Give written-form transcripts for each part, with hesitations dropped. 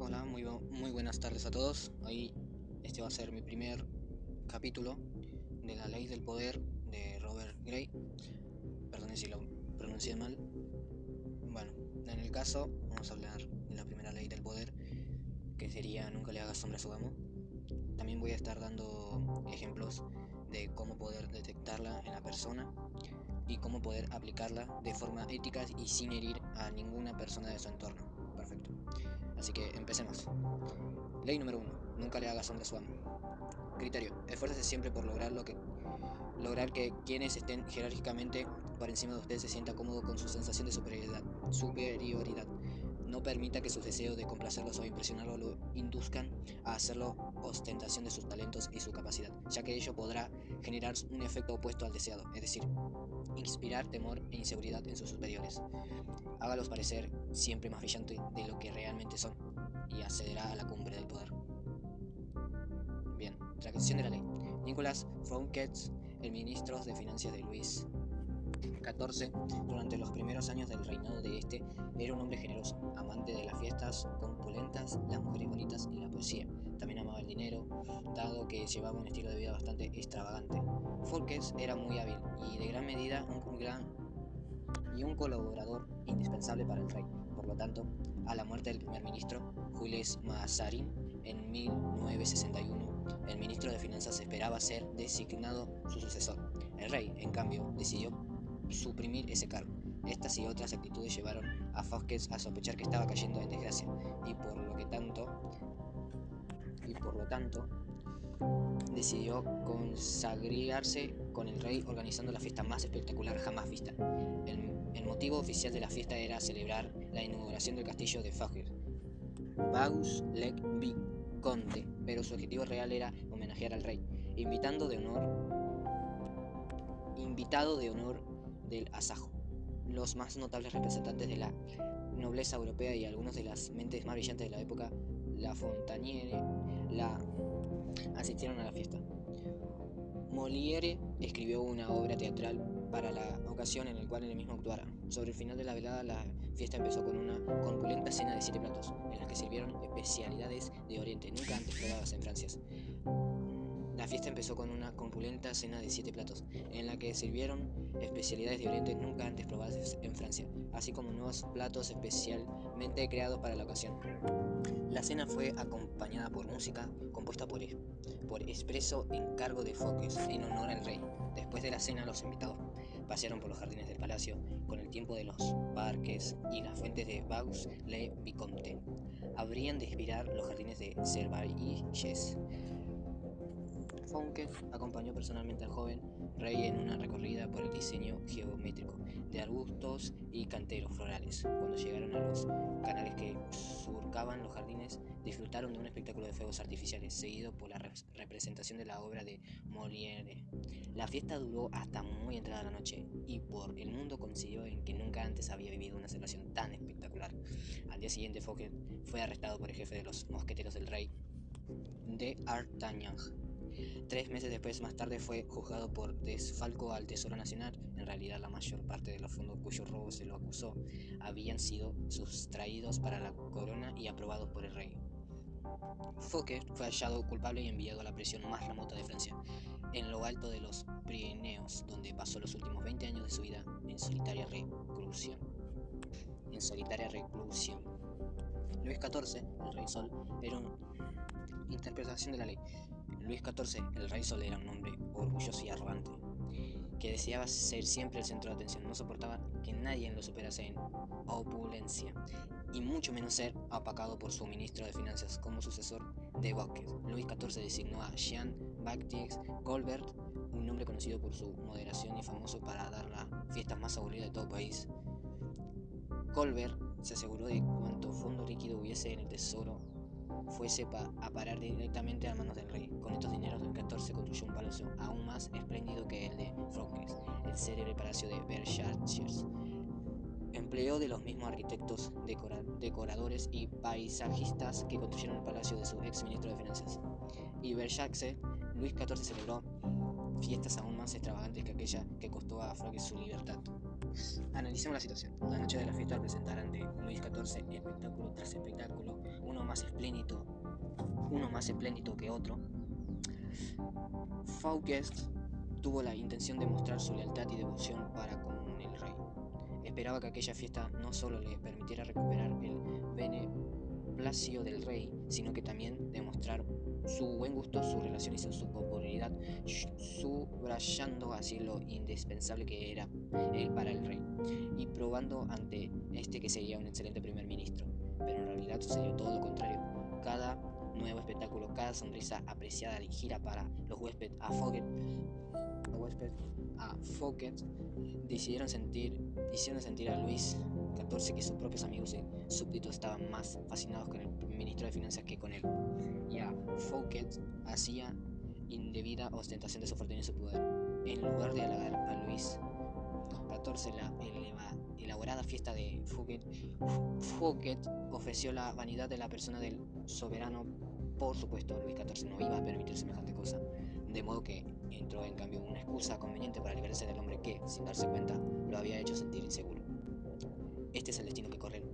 Hola, muy buenas tardes a todos. Hoy este va a ser mi primer capítulo de La Ley del Poder de Robert Gray. Perdone si lo pronuncié mal. Bueno, en el caso vamos a hablar de la primera ley del poder, que sería nunca le hagas sombra a su amo. También voy a estar dando ejemplos de cómo poder detectarla en la persona y cómo poder aplicarla de forma ética y sin herir a ninguna persona de su entorno. Perfecto. Así que empecemos. Ley número 1. Nunca le haga sombra a su amo. Criterio. Esfuércese siempre por lograr que quienes estén jerárquicamente por encima de usted se sienta cómodo con su sensación de superioridad. No permita que sus deseos de complacerlos o impresionarlos lo induzcan a hacerlo ostentación de sus talentos y su capacidad, ya que ello podrá generar un efecto opuesto al deseado, es decir, inspirar temor e inseguridad en sus superiores. Hágalos parecer siempre más brillantes de lo que realmente son y accederá a la cumbre del poder. Bien, traducción de la ley. Nicolas Fouquet, el ministro de Finanzas de Luis XIV, durante los primeros años del reinado de este, era un hombre generoso, amante de las fiestas compulentas, las mujeres bonitas y la poesía. También amaba el dinero, dado que llevaba un estilo de vida bastante extravagante. Fouquet era muy hábil y de gran medida un colaborador indispensable para el rey. Por lo tanto, a la muerte del primer ministro, Jules Mazarin, en 1961, el ministro de Finanzas esperaba ser designado su sucesor. El rey, en cambio, decidió suprimir ese cargo. Estas y otras actitudes llevaron a Fouquet a sospechar que estaba cayendo en desgracia y por lo tanto decidió consagrarse con el rey organizando la fiesta más espectacular jamás vista. El motivo oficial de la fiesta era celebrar la inauguración del castillo de Fouquet, Vaux-le-Vicomte, pero su objetivo real era homenajear al rey, invitado de honor del Asajo, los más notables representantes de la nobleza europea y algunos de las mentes más brillantes de la época, La Fontaine, asistieron a la fiesta. Molière escribió una obra teatral para la ocasión en la cual él mismo actuara. Sobre el final de la velada, la fiesta empezó con una corpulenta cena de 7 platos, en la que sirvieron especialidades de Oriente, nunca antes probadas en Francia. La fiesta empezó con una corpulenta cena de 7 platos, en la que sirvieron especialidades de Oriente nunca antes probadas en Francia, así como nuevos platos especialmente creados para la ocasión. La cena fue acompañada por música compuesta por expreso encargo de Fouquet en honor al rey. Después de la cena, los invitados pasearon por los jardines del palacio con el tiempo de los parques y las fuentes de Vaux-le-Vicomte. Habrían de inspirar los jardines de Versailles. Fouquet acompañó personalmente al joven rey en una recorrida por el diseño geométrico de arbustos y canteros florales. Cuando llegaron a los canales que surcaban los jardines, disfrutaron de un espectáculo de fuegos artificiales, seguido por la representación de la obra de Molière. La fiesta duró hasta muy entrada la noche, y por el mundo coincidió en que nunca antes había vivido una celebración tan espectacular. Al día siguiente, Fouquet fue arrestado por el jefe de los mosqueteros del rey, d'Artagnan. 3 meses después, más tarde, fue juzgado por desfalco al Tesoro Nacional. En realidad, la mayor parte de los fondos cuyo robo se lo acusó habían sido sustraídos para la corona y aprobados por el rey. Fouquet fue hallado culpable y enviado a la prisión más remota de Francia, en lo alto de los Pirineos, donde pasó los últimos 20 años de su vida en solitaria reclusión. Luis XIV, el Rey Sol, era una interpretación de la ley. Luis XIV, el Rey Sol, era un hombre orgulloso y arrogante, que deseaba ser siempre el centro de atención. No soportaba que nadie lo superase en opulencia, y mucho menos ser opacado por su ministro de Finanzas como sucesor de Fouquet. Luis XIV designó a Jean-Baptiste Colbert, un hombre conocido por su moderación y famoso para dar las fiestas más aburridas de todo el país. Colbert se aseguró de que cuanto fondo líquido hubiese en el tesoro fuese a parar directamente a manos del rey. Con estos dineros, Luis XIV construyó un palacio aún más espléndido que el de Fouquet, el célebre palacio de Versailles. Empleó de los mismos arquitectos, decoradores y paisajistas que construyeron el palacio de su ex ministro de Finanzas. Y Versailles, Luis XIV celebró fiestas aún más extravagantes que aquella que costó a Fouquet su libertad. Analicemos la situación. La noche de la fiesta presentará ante Luis XIV espectáculo tras espectáculo, uno más espléndido que otro. Fouquet tuvo la intención de mostrar su lealtad y devoción para con el rey. Esperaba que aquella fiesta no solo le permitiera recuperar el beneplácito del rey, sino que también demostrar su buen gusto, sus relaciones y su popularidad, subrayando así lo indispensable que era él para el rey, y probando ante este que sería un excelente primer ministro. Pero en realidad sucedió todo lo contrario. Cada nuevo espectáculo, cada sonrisa apreciada y gira para los huéspedes a Fouquet hicieron sentir a Luis XIV que sus propios amigos y súbditos estaban más fascinados con el ministro de Finanzas que con él, y a Fouquet hacía indebida ostentación de su fortuna y su poder. En lugar de halagar a Luis XIV la elaborada fiesta de Fouquet ofreció la vanidad de la persona del soberano. Por supuesto, Luis XIV no iba a permitir semejante cosa, de modo que entró en cambio una excusa conveniente para librarse del hombre que, sin darse cuenta, lo había hecho sentir inseguro. Este es el destino que corren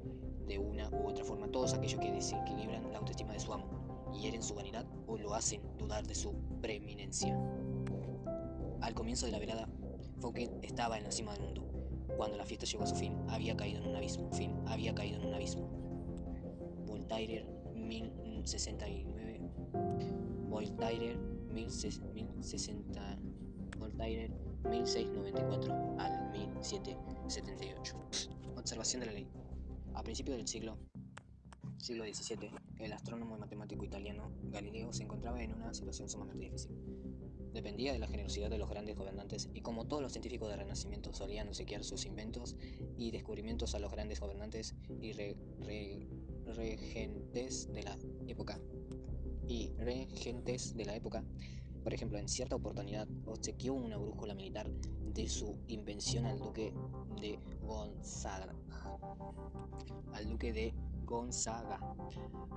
de una u otra forma todos aquellos que desequilibran la autoestima de su amo, hieren su vanidad o lo hacen dudar de su preeminencia. Al comienzo de la velada, Fouquet estaba en la cima del mundo. Cuando la fiesta llegó a su fin, había caído en un abismo. Voltaire, 1069. Voltaire, 1694 al 1778. Observación de la ley. A principios del siglo XVII, el astrónomo y matemático italiano Galileo se encontraba en una situación sumamente difícil. Dependía de la generosidad de los grandes gobernantes y, como todos los científicos del Renacimiento, solían obsequiar sus inventos y descubrimientos a los grandes gobernantes y regentes de la época. Por ejemplo, en cierta oportunidad obsequió una brújula militar de su invención al duque de Gonzaga.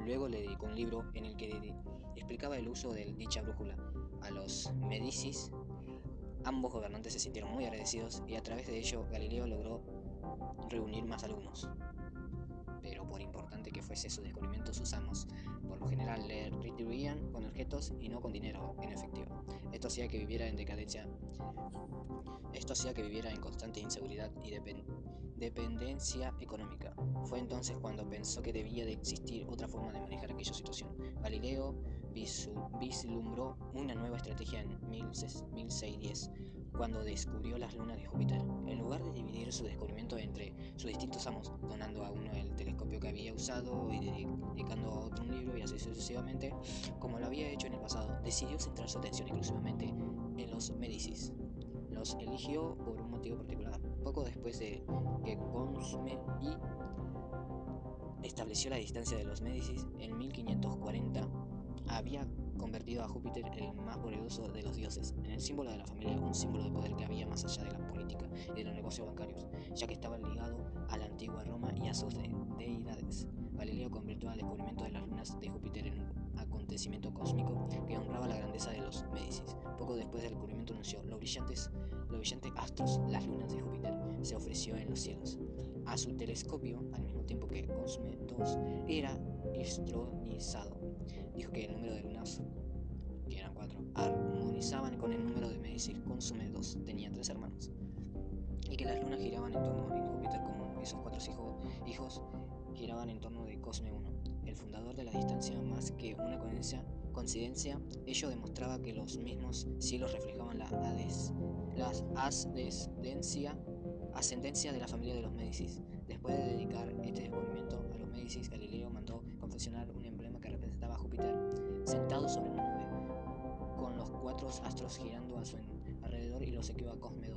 Luego le dedicó un libro en el que explicaba el uso de dicha brújula a los Médicis. Ambos gobernantes se sintieron muy agradecidos y a través de ello Galileo logró reunir más alumnos. Pero por importante que fuese su descubrimiento, sus amos por lo general le retribuían con objetos y no con dinero en efectivo. Esto hacía que viviera en constante inseguridad y dependencia económica. Fue entonces cuando pensó que debía de existir otra forma de manejar aquella situación. Galileo vislumbró una nueva estrategia en 1610, cuando descubrió las lunas de Júpiter. En lugar de dividir su descubrimiento entre sus distintos amos, donando a uno el telescopio que había usado y dedicando a otro un libro y así sucesivamente, como lo había hecho en el pasado, decidió centrar su atención exclusivamente en los Médicis. Los eligió por un motivo particular. Poco después de que Cosme I estableció la distancia de los Médicis en 1540, había convertido a Júpiter en el más poderoso de los dioses, en el símbolo de la familia, un símbolo de poder que había más allá de la política y de los negocios bancarios, ya que estaba ligado a la antigua Roma y a sus deidades. Galileo convirtió al descubrimiento de las lunas de Júpiter en un acontecimiento cósmico que honraba la grandeza de los Médicis. Poco después del descubrimiento anunció los brillantes astros, las lunas de Júpiter, se ofreció en los cielos a su telescopio al mismo tiempo que Cosme II era entronizado. Dijo que el número de lunas, que eran 4, armonizaban con el número de Médicis. Cosme II tenía 3 hermanos, y que las lunas giraban en torno de Júpiter como esos 4 hijos giraban en torno de Cosme I, el fundador de la distancia. Más que una coincidencia, ello demostraba que los mismos cielos reflejaban la ascendencia de la familia de los Médicis. Después de dedicar este descubrimiento a los Médicis, Galileo mandó confeccionar un emblema que representaba a Júpiter sentado sobre una nube, con los 4 astros girando a su alrededor, y lo obsequió a Cosme II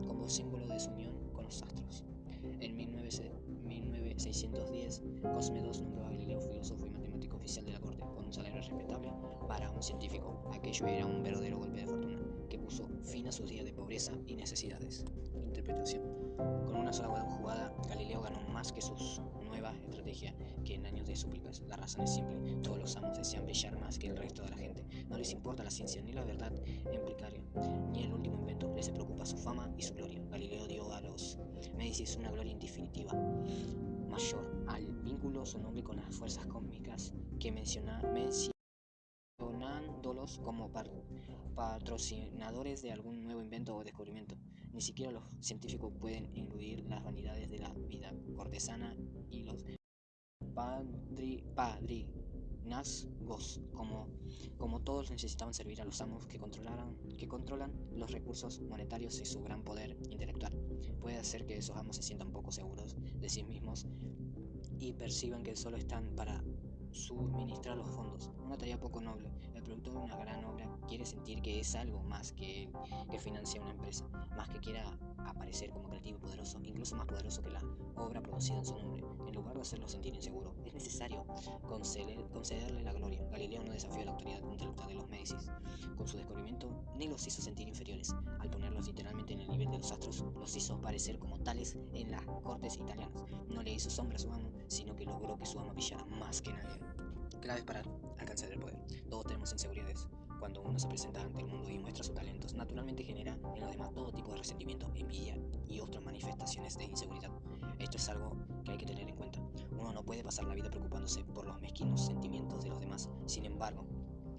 como símbolo de su unión con los astros. En 1610, Cosme II nombró a Galileo filósofo y matemático oficial de la corte, con un salario respetable para un científico. Aquello era un verdadero golpe de fortuna que puso fin a sus días de pobreza y necesidades. Interpretación. Con una sola jugada, Galileo ganó más que sus 9 nueva estrategia que en años de súplicas. La razón es simple: todos los amos desean brillar más que el resto de la gente. No les importa la ciencia ni la verdad empírica, ni el último invento. Les preocupa su fama y su gloria. Galileo dio a los Médicis una gloria indefinitiva, mayor al vínculo su nombre con las fuerzas cósmicas que mencionándolos como patrocinadores de algún nuevo invento o descubrimiento. Ni siquiera los científicos pueden eludir las vanidades de la vida cortesana y los padrinazgos. Como todos necesitaban servir a los amos que controlan los recursos monetarios y su gran poder intelectual. Puede hacer que esos amos se sientan poco seguros de sí mismos y perciban que solo están para suministrar los fondos, una tarea poco noble. El productor de una gran obra quiere sentir que es algo más que él que financia una empresa, más que quiera aparecer como creativo y poderoso, incluso más poderoso que la obra producida en su nombre. En lugar de hacerlo sentir inseguro, es necesario concederle la gloria. Galileo no desafió la autoridad intelectual de los Médicis con su descubrimiento, ni los hizo sentir inferiores. Al ponerlos literalmente en el nivel de los astros, los hizo parecer como tales en las cortes italianas. No le hizo sombra a su amo, sino que logró que su amo brillara más que nadie. Claves para alcanzar el poder. Todos tenemos inseguridades. Cuando uno se presenta ante el mundo y muestra sus talentos, naturalmente genera en los demás todo tipo de resentimiento, envidia y otras manifestaciones de inseguridad. Esto es algo que hay que tener en cuenta. Uno no puede pasar la vida preocupándose por los mezquinos sentimientos de los demás. Sin embargo,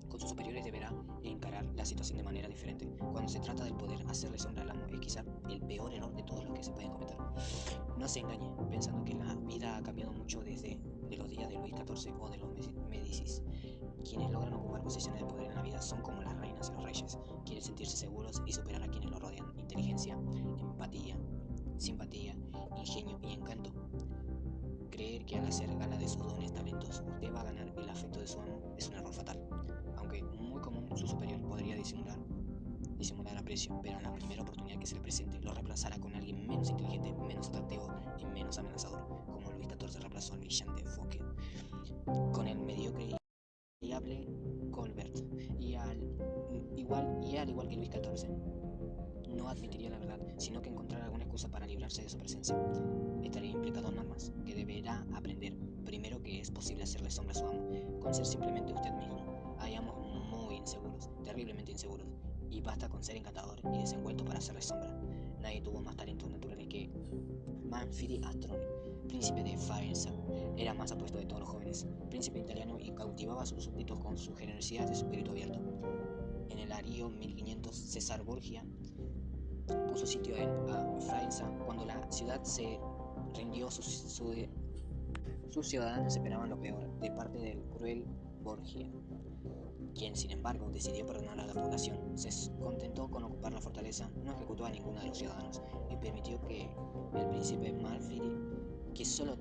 con sus superiores deberá encarar la situación de manera diferente. Cuando se trata del poder, hacerle sombra al amo es quizá el peor error de todos los que se pueden cometer. No se engañe pensando que la vida ha cambiado mucho desde los días de Luis XIV o de los Médicis. Quienes logran ocupar posiciones de poder en la vida son como las reinas y los reyes. Quieren sentirse seguros y superar a quienes los rodean. Inteligencia, empatía, simpatía, ingenio y encanto. Creer que al hacer gala de sus dones, talentos, usted va a ganar el afecto de su amo es un error fatal. Aunque muy común, su superior podría disimular aprecio, pero en la primera oportunidad que se le presente, lo reemplazará con alguien menos inteligente, menos atractivo y menos amenazador, como Luis XIV reemplazó al brillante Fouquet con el mediocre y fiable Colbert, y al igual que Luis XIV, no admitiría la verdad, sino que encontrará alguna excusa para librarse de su presencia. Estaría implicado en normas que deberá aprender. Primero, que es posible hacerle sombra a su amo, con ser simplemente usted mismo. Hay amos muy inseguros, terriblemente inseguros, y basta con ser encantador y desenvuelto para hacerle sombra. Nadie tuvo más talentos naturales que Manfredi Astrone, príncipe de Faenza. Era más apuesto de todos los jóvenes, príncipe italiano, y cautivaba a sus súbditos con su generosidad de su espíritu abierto. En el año 1500, César Borgia puso sitio a Faenza. Cuando la ciudad se rindió, sus ciudadanos esperaban lo peor de parte del cruel Borgia, quien sin embargo decidió perdonar a la población. Se contentó con ocupar la fortaleza, no ejecutó a ninguno de los ciudadanos y permitió que el príncipe Malfidi, que solo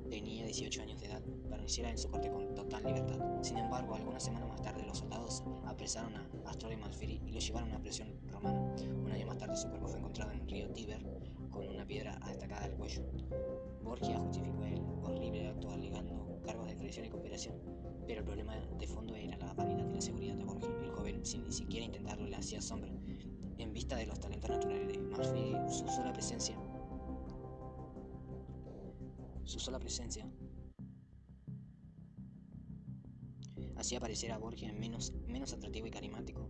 tenía 18 años de edad, permaneciera en su corte con total libertad. Sin embargo, algunas semanas más tarde, los soldados apresaron a Astor y Malfidi y lo llevaron a una prisión romana. Un año más tarde, su cuerpo fue encontrado en el río Tíber con una piedra destacada al cuello. Borgia justificó el horrible acto alegando cargos de traición y conspiración, pero el problema de fondo era la vanidad y la seguridad de Borgia. El joven, sin ni siquiera intentarlo, le hacía sombra. En vista de los talentos naturales de Malfidi, su sola presencia hacía parecer a Borgia menos atractivo y carismático.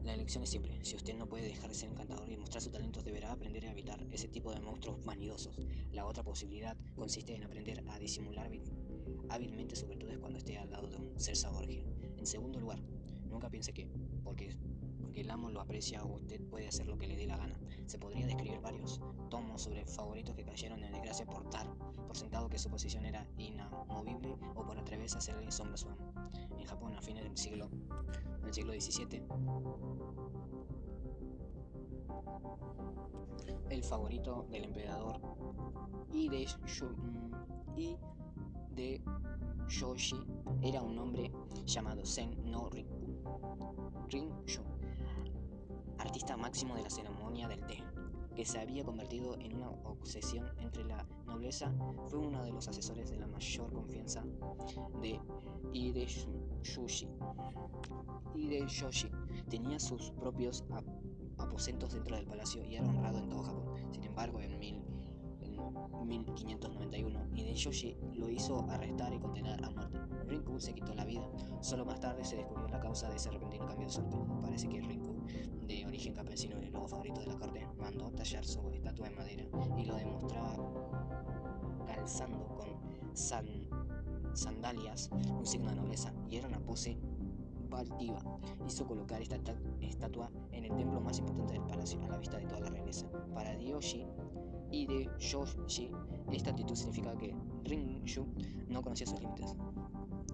La elección es simple. Si usted no puede dejar de ser encantador y mostrar sus talentos, deberá aprender a evitar ese tipo de monstruos vanidosos. La otra posibilidad consiste en aprender a disimular hábilmente sus virtudes cuando esté al lado de un César Borgia. En segundo lugar, nunca piense que, porque el amo lo aprecia, usted puede hacer lo que le dé la gana. Se podría describir varios tomos sobre favoritos que cayeron en desgracia por dar por sentado que su posición era inamovible o por atreverse a hacerle sombra a su amo. En Japón, a fines del siglo XVII, el favorito del emperador Hideyoshi era un hombre llamado Sen no Rinchu, artista máximo de la ceremonia del té, que se había convertido en una obsesión entre la nobleza. Fue uno de los asesores de la mayor confianza de Hideyoshi. Tenía sus propios aposentos dentro del palacio y era honrado en todo Japón. Sin embargo, en 1591, Hideyoshi lo hizo arrestar y condenar a muerte. Rinku se quitó la vida. Solo más tarde se descubrió la causa de ese repentino cambio de suerte. Parece que Rinku, de origen campesino y el lobo favorito de la corte, mandó tallar su estatua de madera y lo demostraba calzando con sandalias, un signo de nobleza, y era una pose altiva. Hizo colocar esta estatua en el templo más importante del palacio, a la vista de toda la realeza. Para Hideyoshi, esta actitud significaba que Rinju no conocía sus límites.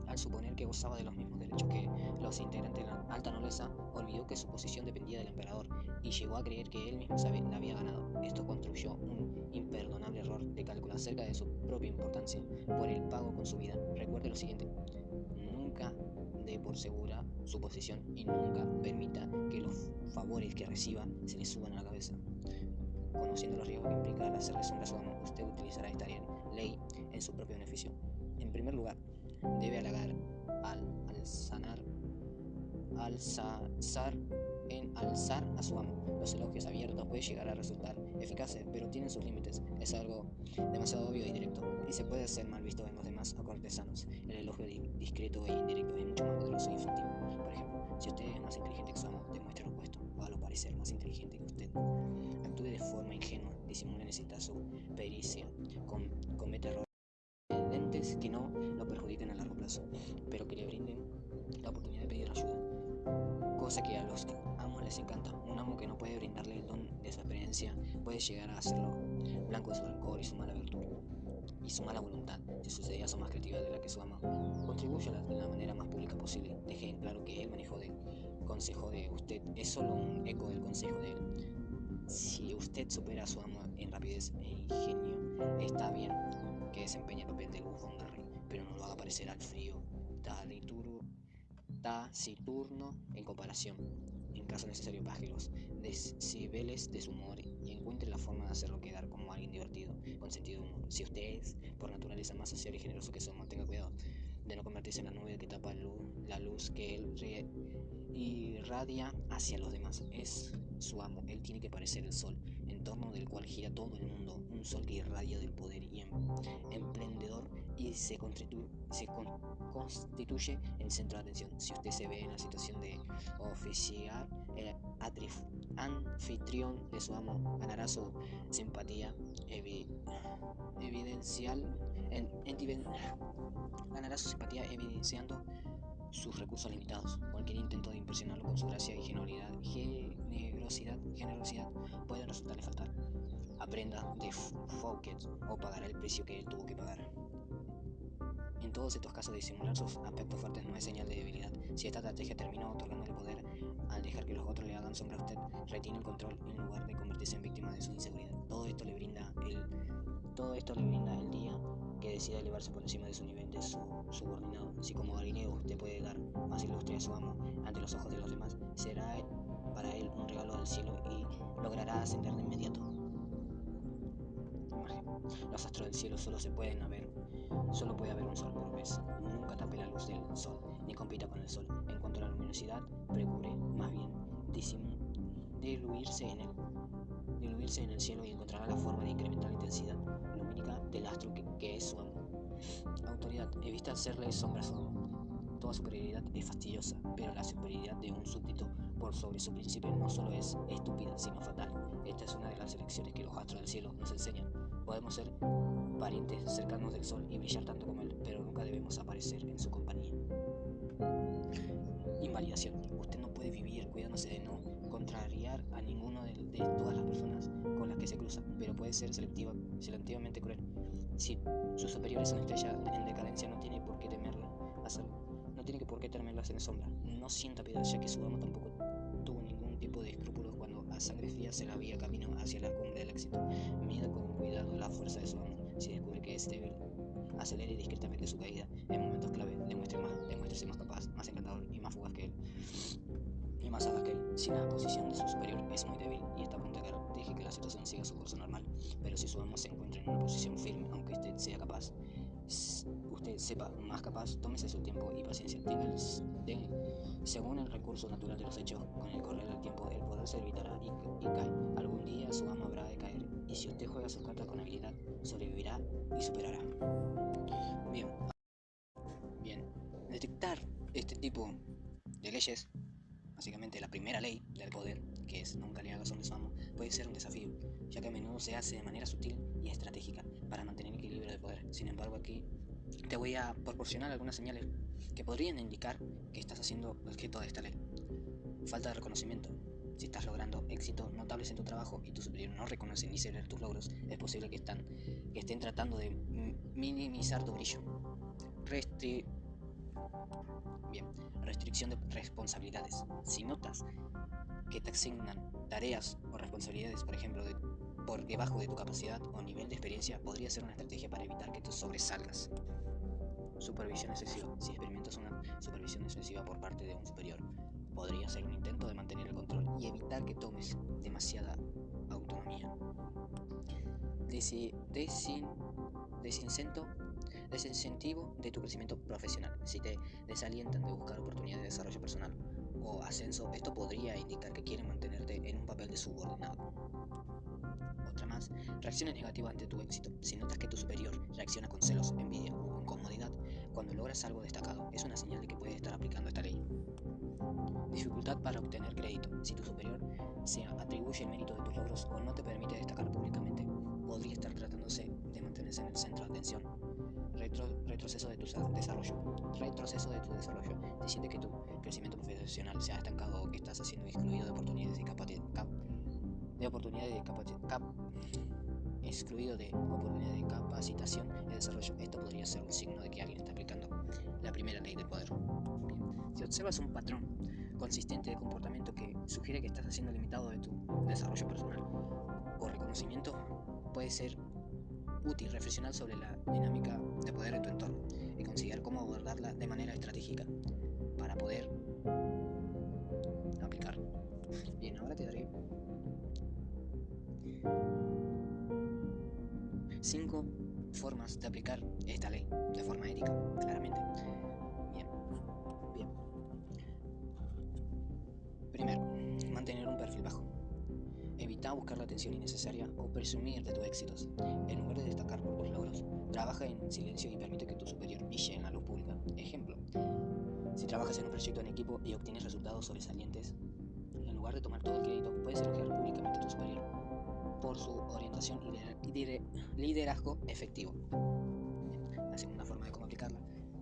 Al suponer que gozaba de los mismos derechos que los integrantes de la alta nobleza, olvidó que su posición dependía del emperador y llegó a creer que él mismo la había ganado. Esto construyó un imperdonable error de cálculo acerca de su propia importancia por el pago con su vida. Recuerde lo siguiente: nunca dé por segura su posición y nunca permita que los favores que reciba se le suban a la cabeza. Conociendo los riesgos que implica al hacerle sombra a su amo, usted utilizará esta ley en su propio beneficio. En primer lugar, debe halagar alzar a su amo. Los elogios abiertos pueden llegar a resultar eficaces, pero tienen sus límites. Es algo demasiado obvio y directo, y se puede hacer mal visto en los demás cortesanos. El elogio discreto e indirecto es mucho más poderoso y efectivo. Por ejemplo, si usted es más inteligente que su amo, demuestre lo opuesto, o a lo parecer más inteligente que usted. Actúe de forma ingenua, disimule necesita su pericia, comete errores evidentes que no lo perjudiquen a largo plazo, pero que le brinden la oportunidad de pedir ayuda, cosa que a los amos les encanta. Un amo que no puede brindarle el don de su experiencia puede llegar a hacerlo blanco de su rencor y su mala virtud y su mala voluntad. Si sus ideas son más creativas de las que su amo, contribúyalas de la manera más pública posible. Deje en claro que el manejo del consejo de usted es solo un eco del consejo de él. Si usted supera a su amo en rapidez e ingenio, está bien que desempeñe el papel del bufón del rey, pero no lo haga parecer al frío, taciturno en comparación. En caso necesario, baje los decibeles de su humor y encuentre la forma de hacerlo quedar como alguien divertido, con sentido de humor. Si usted es por naturaleza más social y generoso que su amo, tenga cuidado de no convertirse en la nube que tapa la luz que él irradia hacia los demás. Es su amo, él tiene que parecer el sol, en torno del cual gira todo el mundo, un sol que irradia del poder y emprendedor y se constituye el centro de atención. Si usted se ve en la situación de oficiar el anfitrión de su amo, ganará su simpatía evidenciando sus recursos limitados. Cualquier intento de impresionarlo con su gracia y generosidad puede resultarle fatal. Aprenda de Fouquet o pagará el precio que él tuvo que pagar. En todos estos casos, disimular sus aspectos fuertes no es señal de debilidad. Si esta estrategia termina otorgándole poder al dejar que los otros le hagan sombra a usted, retiene el control en lugar de convertirse en víctima de su inseguridad. Todo esto le brinda el día que decida elevarse por encima de su nivel de subordinado. Si como Galileo usted puede dar más ilustre a su amo ante los ojos de los demás, será para él un regalo del cielo y logrará ascender de inmediato. Los astros del cielo solo puede haber un sol por vez. Nunca tape la luz del sol, ni compita con el sol. En cuanto a la luminosidad, procure más bien diluirse en el cielo y encontrará la forma de incrementar la intensidad lumínica del astro que es su amo. Autoridad, evita hacerle sombra a su amo. Toda superioridad es fastidiosa, pero la superioridad de un súbdito por sobre su príncipe no solo es estúpida, sino fatal. Esta es una de las lecciones que los astros del cielo nos enseñan. Podemos ser parientes cercanos del sol y brillar tanto como él, pero nunca debemos aparecer en su compañía. Invalidación. Usted no puede vivir cuidándose de no contrariar a ninguno de todas las personas con las que se cruza, pero puede ser selectivamente cruel. Si sus superiores son estrellas en decadencia, no tiene por qué temerlas en sombra. No sienta piedad, ya que su amo tampoco tuvo ningún tipo de escrúpulos cuando a sangre fría se la había camino hacia la cumbre del éxito. Mida con cuidado la fuerza de su amo. Si descubre que es débil, acelere discretamente su caída. En momentos clave, demuéstrese más capaz, más encantador y más fugaz que él, y más sagaz que él. Si la posición de su superior es muy débil y está a punto de caer, deje que la situación siga su curso normal. Pero si su amo se encuentra en una posición firme, aunque usted sea capaz, usted sepa más capaz, tómese su tiempo y paciencia. Según el recurso natural de los hechos, con el correr del tiempo el poder se evitará y cae. Algún día su amo habrá de caer, y si usted juega sus cartas con habilidad, sobrevivirá y superará. Bien. Detectar este tipo de leyes, básicamente la primera ley del poder, que es nunca le hagas a amo, puede ser un desafío, ya que a menudo se hace de manera sutil y estratégica para mantener el equilibrio de poder. Sin embargo, aquí te voy a proporcionar algunas señales que podrían indicar que estás haciendo objeto de esta ley. Falta de reconocimiento. Si estás logrando éxitos notables en tu trabajo y tu superior no reconoce ni celebra tus logros, es posible que estén tratando de minimizar tu brillo. Restricción de responsabilidades. Si notas que te asignan tareas o responsabilidades, por ejemplo, por debajo de tu capacidad o nivel de experiencia, podría ser una estrategia para evitar que te sobresalgas. Supervisión excesiva. Si experimentas una supervisión excesiva por parte de un superior, podría ser un intento de mantener el control y evitar que tomes demasiada autonomía. Desincentivo de tu crecimiento profesional. Si te desalientan de buscar oportunidades de desarrollo personal o ascenso, esto podría indicar que quieren mantenerte en un papel de subordinado. Otra más, reacciones negativas ante tu éxito. Si notas que tu superior reacciona con celos, envidia o incomodidad cuando logras algo destacado, es una señal de que puede estar aplicando esta ley. Dificultad para obtener crédito. Si tu superior se atribuye el mérito de tus logros o no te permite destacar públicamente, podría estar tratándose de mantenerse en el centro de atención. Retroceso de tu desarrollo. Te siente que tu crecimiento profesional se ha estancado o que estás siendo excluido de oportunidades de capacitación y desarrollo. Esto podría ser un signo de que alguien está aplicando la primera ley del poder. Bien. Si observas un patrón consistente de comportamiento que sugiere que estás siendo limitado de tu desarrollo personal o reconocimiento, puede ser útil reflexionar sobre la dinámica de poder en tu entorno y considerar cómo abordarla de manera estratégica para poder aplicar. Bien, ahora te daré 5 formas de aplicar esta ley de forma ética, claramente. Bien. Primero, mantener un perfil bajo. Evita buscar la atención innecesaria o presumir de tus éxitos. En lugar de destacar por tus logros, trabaja en silencio y permite que tu superior brille en la luz pública. Ejemplo, si trabajas en un proyecto en equipo y obtienes resultados sobresalientes, en lugar de tomar todo el crédito, puedes elogiar públicamente a tu superior por su orientación y liderazgo efectivo. La segunda forma de cómo aplicarla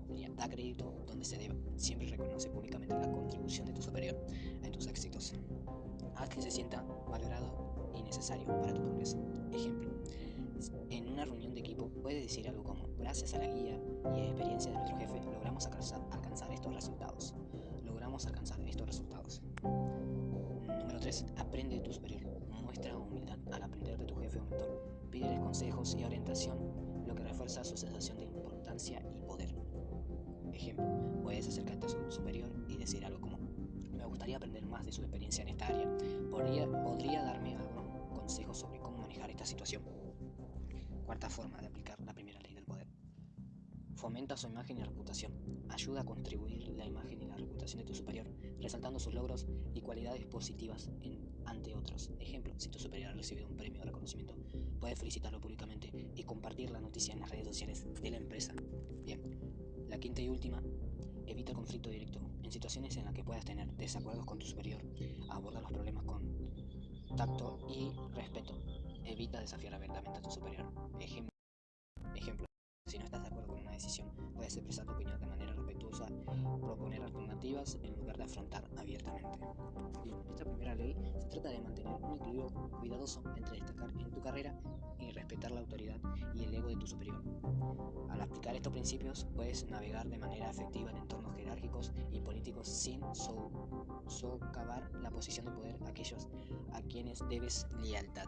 sería: da crédito donde se deba. Siempre reconoce públicamente la contribución de tu superior en tus éxitos. Haz que se sienta valorado y necesario para tu progreso. Ejemplo, en una reunión de equipo puedes decir algo como: gracias a la guía y experiencia de nuestro jefe logramos alcanzar estos resultados. Número 3. Aprende de tu superior. Muestra humildad al aprender de tu jefe o mentor. Pídeles consejos y orientación, lo que refuerza su sensación de importancia y poder. Ejemplo, puedes acercarte a su superior y decir algo como: me gustaría aprender más de su experiencia en esta área. ¿Podría darme algunos consejos sobre cómo manejar esta situación? Cuarta forma de aplicar la primera ley del poder. Fomenta su imagen y reputación. Ayuda a contribuir la imagen y la reputación de tu superior, resaltando sus logros y cualidades positivas ante otros. Ejemplo, si tu superior ha recibido un premio de reconocimiento, puedes felicitarlo públicamente y compartir la noticia en las redes sociales de la empresa. Bien, la quinta y última: evita el conflicto directo. En situaciones en las que puedas tener desacuerdos con tu superior, aborda los problemas con tacto y respeto. Evita desafiar abiertamente a tu superior. Ejemplo, si no estás de acuerdo con una decisión, puedes expresar tu opinión de manera respetuosa, proponer alternativas en lugar de afrontar abiertamente. Bien, esta primera ley se trata de mantener un equilibrio cuidadoso entre destacar en tu carrera y respetar la autoridad y el ego de tu superior. Al aplicar estos principios, puedes navegar de manera efectiva en entornos jerárquicos y políticos sin socavar la posición de poder a aquellos a quienes debes lealtad.